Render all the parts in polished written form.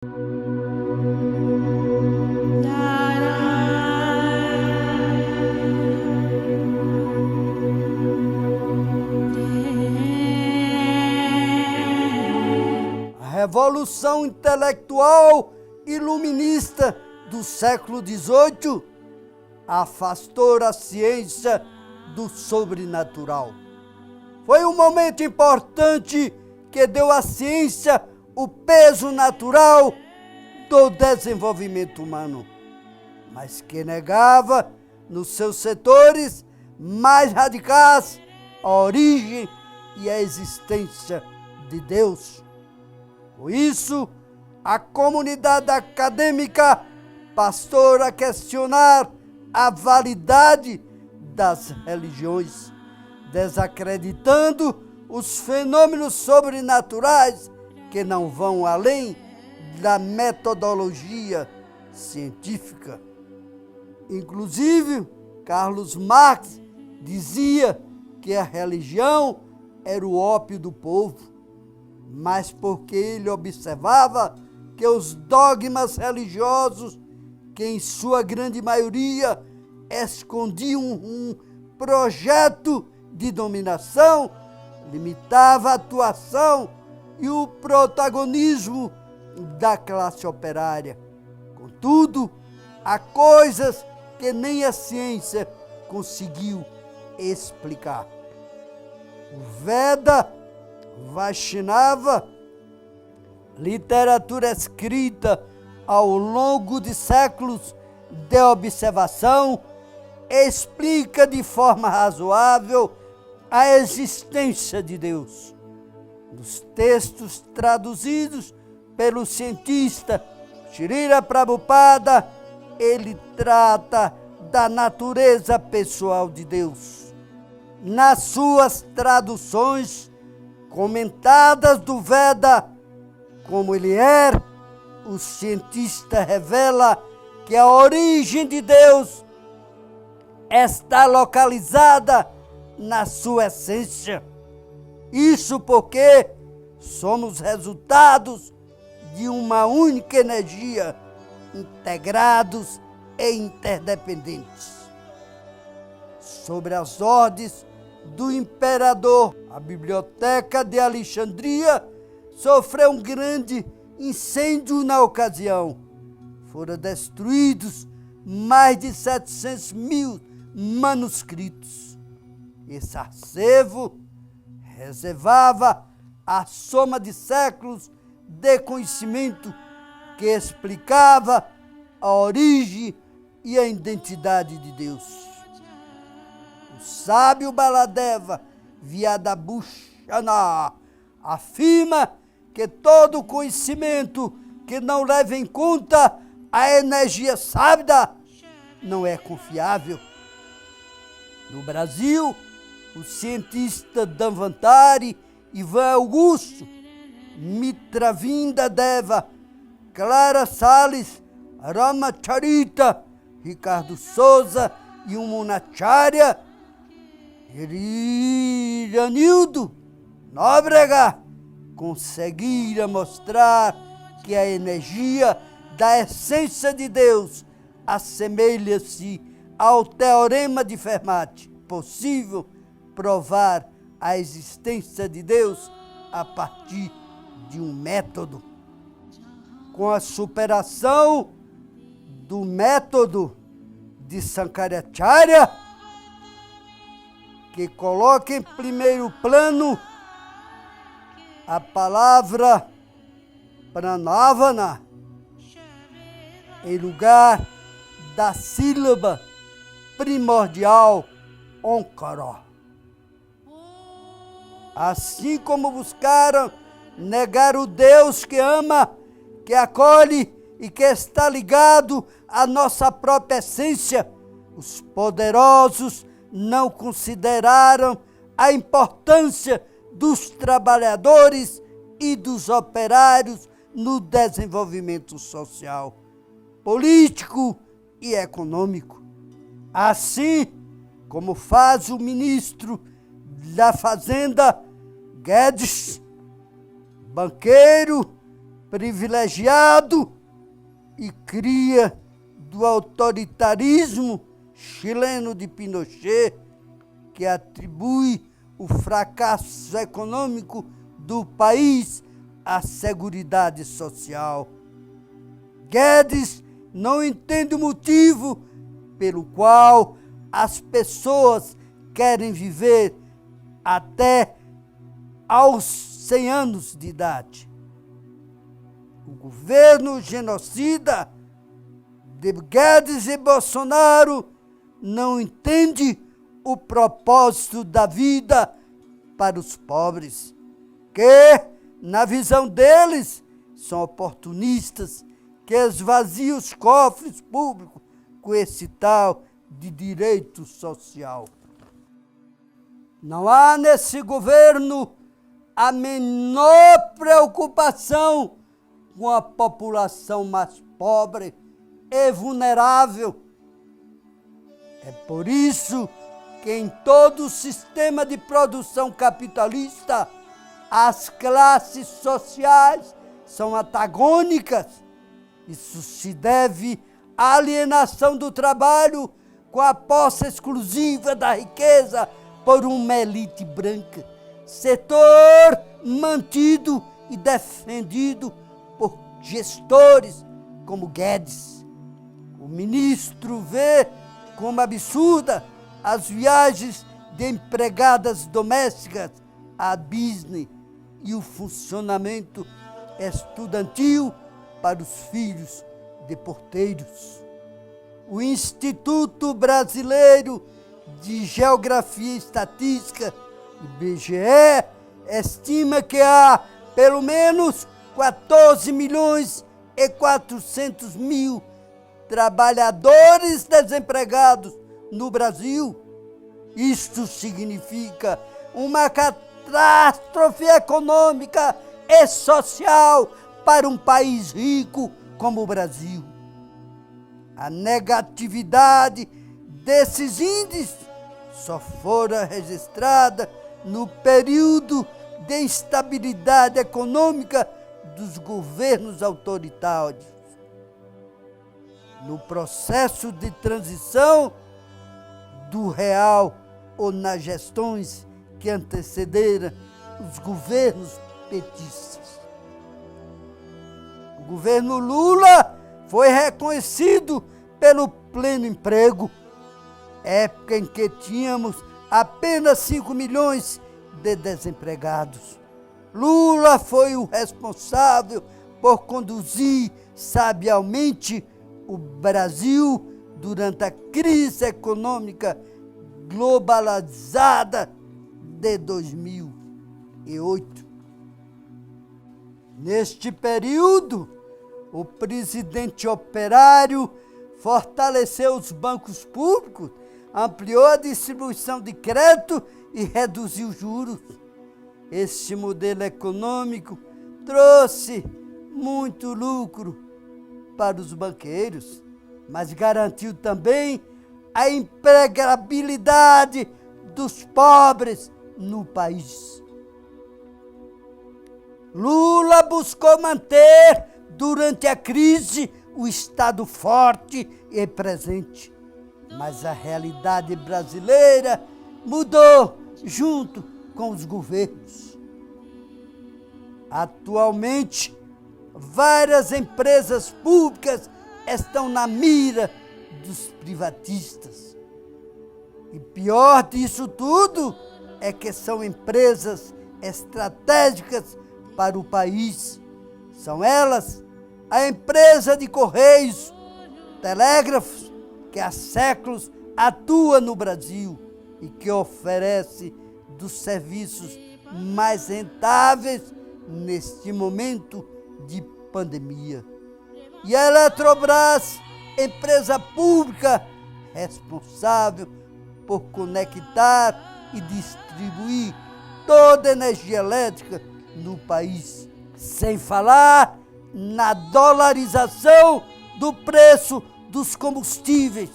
A revolução intelectual iluminista do século XVIII afastou a ciência do sobrenatural. Foi um momento importante que deu à ciência o peso natural do desenvolvimento humano, mas que negava, nos seus setores mais radicais, a origem e a existência de Deus. Por isso, a comunidade acadêmica passou a questionar a validade das religiões, desacreditando os fenômenos sobrenaturais que não vão além da metodologia científica. Inclusive, Carlos Marx dizia que a religião era o ópio do povo, mas porque ele observava que os dogmas religiosos, que em sua grande maioria escondiam um projeto de dominação, limitava a atuação e o protagonismo da classe operária. Contudo, há coisas que nem a ciência conseguiu explicar. O Veda, Vaishnava, literatura escrita ao longo de séculos de observação, explica de forma razoável a existência de Deus. Nos textos traduzidos pelo cientista Srila Prabhupada, ele trata da natureza pessoal de Deus. Nas suas traduções comentadas do Veda, como ele é, o cientista revela que a origem de Deus está localizada na sua essência. Isso porque somos resultados de uma única energia, integrados e interdependentes. Sobre as ordens do imperador, a biblioteca de Alexandria sofreu um grande incêndio na ocasião. Foram destruídos mais de 700 mil manuscritos. Esse acervo reservava a soma de séculos de conhecimento que explicava a origem e a identidade de Deus. O sábio Baladeva Vyadabhushana afirma que todo conhecimento que não leva em conta a energia sábia não é confiável. No Brasil, o cientista Dhanvantari Ivan Augusto, Mitravinda Deva, Clara Salles, Ramacharita, Ricardo Souza e o Munacharya Iranildo Nóbrega conseguiram mostrar que a energia da essência de Deus assemelha-se ao teorema de Fermat. Possível provar a existência de Deus a partir de um método. Com a superação do método de Sankaracharya, que coloca em primeiro plano a palavra pranavana em lugar da sílaba primordial Onkara. Assim como buscaram negar o Deus que ama, que acolhe e que está ligado à nossa própria essência, os poderosos não consideraram a importância dos trabalhadores e dos operários no desenvolvimento social, político e econômico. Assim como faz o ministro da Fazenda, Guedes, banqueiro privilegiado e cria do autoritarismo chileno de Pinochet, que atribui o fracasso econômico do país à seguridade social. Guedes não entende o motivo pelo qual as pessoas querem viver até aos 100 anos de idade. O governo genocida de Guedes e Bolsonaro não entende o propósito da vida para os pobres, que, na visão deles, são oportunistas que esvaziam os cofres públicos com esse tal de direito social. Não há nesse governo a menor preocupação com a população mais pobre e vulnerável. É por isso que em todo o sistema de produção capitalista, as classes sociais são antagônicas. Isso se deve à alienação do trabalho com a posse exclusiva da riqueza por uma elite branca, setor mantido e defendido por gestores como Guedes. O ministro vê como absurda as viagens de empregadas domésticas à Disney e o funcionamento estudantil para os filhos de porteiros. O Instituto Brasileiro de Geografia e Estatística, IBGE, estima que há pelo menos 14.400.000 trabalhadores desempregados no Brasil. Isto significa uma catástrofe econômica e social para um país rico como o Brasil. A negatividade desses índices só fora registrada no período de instabilidade econômica dos governos autoritários. No processo de transição do real ou nas gestões que antecederam os governos petistas. O governo Lula foi reconhecido pelo pleno emprego, época em que tínhamos apenas 5 milhões de desempregados. Lula foi o responsável por conduzir sabiamente o Brasil durante a crise econômica globalizada de 2008. Neste período, o presidente operário fortaleceu os bancos públicos, ampliou a distribuição de crédito e reduziu os juros. Este modelo econômico trouxe muito lucro para os banqueiros, mas garantiu também a empregabilidade dos pobres no país. Lula buscou manter, durante a crise, o Estado forte e presente. Mas a realidade brasileira mudou junto com os governos. Atualmente, várias empresas públicas estão na mira dos privatistas. E pior disso tudo é que são empresas estratégicas para o país. São elas a empresa de Correios, Telégrafos, que há séculos atua no Brasil e que oferece dos serviços mais rentáveis neste momento de pandemia. E a Eletrobras, empresa pública responsável por conectar e distribuir toda a energia elétrica no país. Sem falar na dolarização do preço dos combustíveis,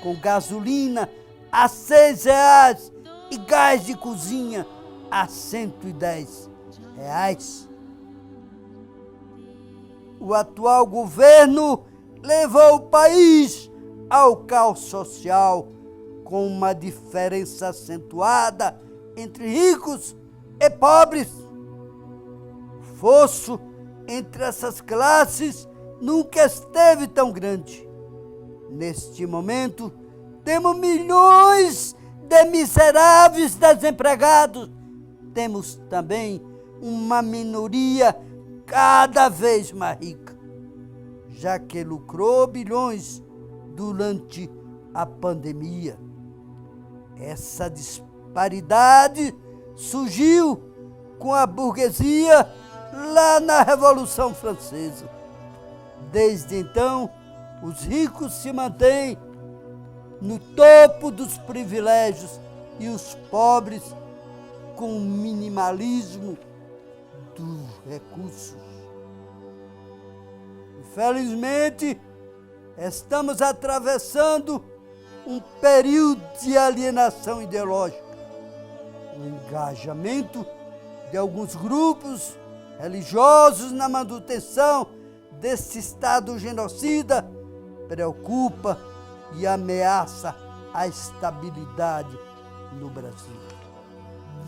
com gasolina a R$ 6 e gás de cozinha a R$ 110. o atual governo levou o país ao caos social, com uma diferença acentuada entre ricos e pobres. O fosso entre essas classes nunca esteve tão grande. Neste momento, temos milhões de miseráveis desempregados. Temos também uma minoria cada vez mais rica, já que lucrou bilhões durante a pandemia. Essa disparidade surgiu com a burguesia lá na Revolução Francesa. Desde então, os ricos se mantêm no topo dos privilégios e os pobres com o minimalismo dos recursos. Infelizmente, estamos atravessando um período de alienação ideológica. O engajamento de alguns grupos religiosos na manutenção desse Estado genocida preocupa e ameaça a estabilidade no Brasil.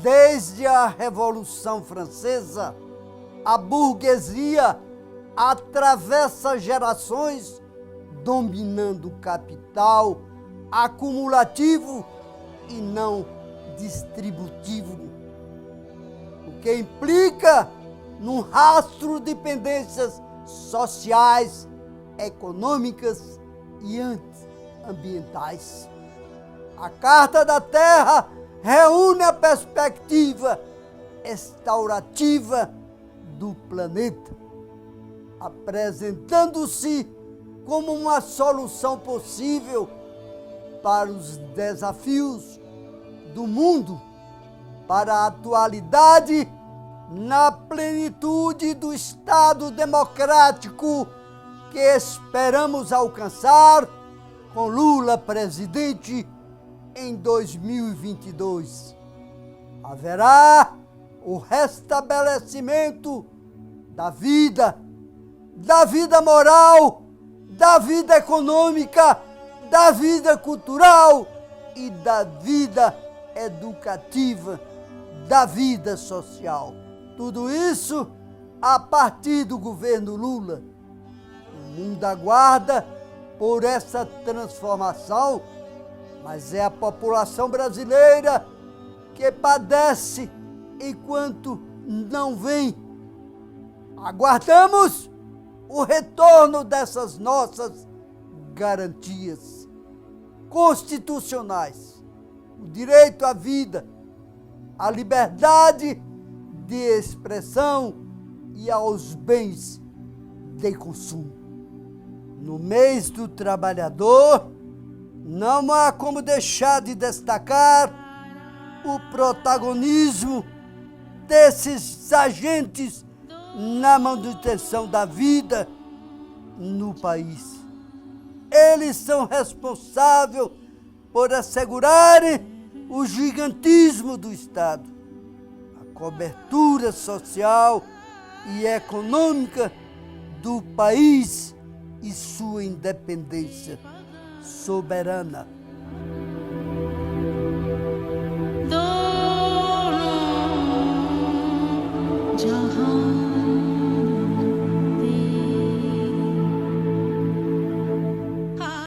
Desde a Revolução Francesa, a burguesia atravessa gerações dominando o capital acumulativo e não distributivo, o que implica num rastro de pendências sociais, econômicas e ambientais. A Carta da Terra reúne a perspectiva restaurativa do planeta, apresentando-se como uma solução possível para os desafios do mundo, para a atualidade, na plenitude do Estado democrático que esperamos alcançar com Lula presidente em 2022. Haverá o restabelecimento da vida moral, da vida econômica, da vida cultural e da vida educativa, da vida social. Tudo isso a partir do governo Lula. O mundo aguarda por essa transformação, mas é a população brasileira que padece enquanto não vem. Aguardamos o retorno dessas nossas garantias constitucionais, o direito à vida, a liberdade de expressão e aos bens de consumo. No mês do trabalhador, não há como deixar de destacar o protagonismo desses agentes na manutenção da vida no país. Eles são responsáveis por assegurarem o gigantismo do Estado, a cobertura social e econômica do país e sua independência soberana.